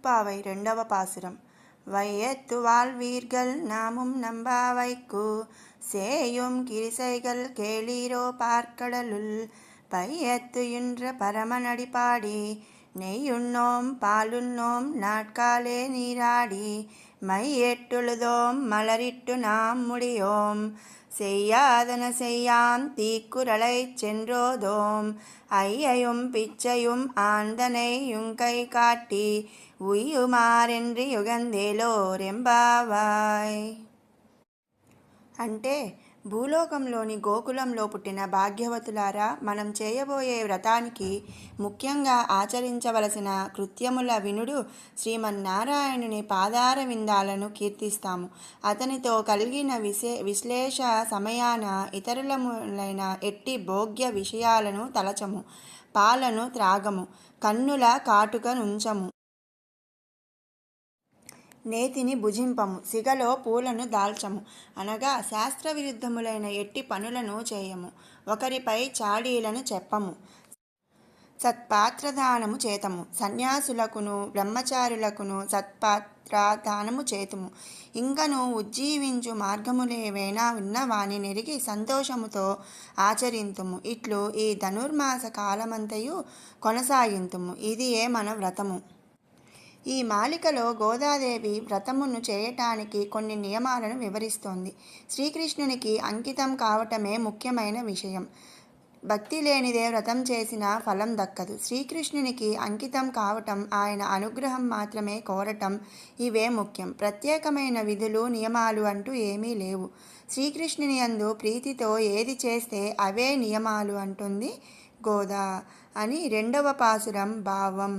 திருப்பாவை இரண்டవ பாசுரம். வையத்து வாழ்வீர்கள் நாமும் நம்பாவைக்கு சேயும் கிரிசைகள் கேளீரோ பார்க்கடலுள் பையத்து இன்ற பரமனடி பாடி நெய்யுண்ணோம் பாலுண்ணோம் நாட்காலே நீராடி மையெட்டுழுதோம் மலரிட்டு நாம் முடியோம் செய்யாதன செய்யாம் தீக்குறளைச் சென்றோதோம் ஐயையும் பிச்சையும் ஆந்தனை யுங்கை காட்டி ఉయ్యుమారెండ్రి యుగందేలోరెంబావాయ్. అంటే భూలోకంలోని గోకులంలో పుట్టిన భాగ్యవతులారా, మనం చేయబోయే వ్రతానికి ముఖ్యంగా ఆచరించవలసిన కృత్యముల వినుడు శ్రీమన్నారాయణుని పాదార విందాలను కీర్తిస్తాము. అతనితో కలిగిన విశ్లేష సమయాన ఇతరులైన ఎట్టి భోగ్య విషయాలను తలచము, పాలను త్రాగము, కన్నుల కాటుక నుంచము, నేతిని భుజింపము, సిగలో పూలను దాల్చము, అనగా శాస్త్ర విరుద్ధములైన ఎట్టి పనులను చేయము, ఒకరిపై చాడీలను చెప్పము, సత్పాత్రదానము చేతము, సన్యాసులకును బ్రహ్మచారులకును సత్పాత్రదానము చేతుము, ఇంకను ఉజ్జీవించు మార్గములేవైనా ఉన్నవాని నెరిగి సంతోషముతో ఆచరింతుము. ఇట్లు ఈ ధనుర్మాస కాలమంతయు కొనసాగింతుము. ఇదియే మన వ్రతము. ఈ మాలికలో గోదాదేవి వ్రతమును చేయటానికి కొన్ని నియమాలను వివరిస్తోంది. శ్రీకృష్ణునికి అంకితం కావటమే ముఖ్యమైన విషయం. భక్తి లేనిదే వ్రతం చేసిన ఫలం దక్కదు. శ్రీకృష్ణునికి అంకితం కావటం, ఆయన అనుగ్రహం మాత్రమే కోరటం, ఇవే ముఖ్యం. ప్రత్యేకమైన విధులు నియమాలు అంటూ ఏమీ లేవు. శ్రీకృష్ణుని యందు ప్రీతితో ఏది చేస్తే అవే నియమాలు అంటుంది గోదా అని రెండవ పాసురం భావం.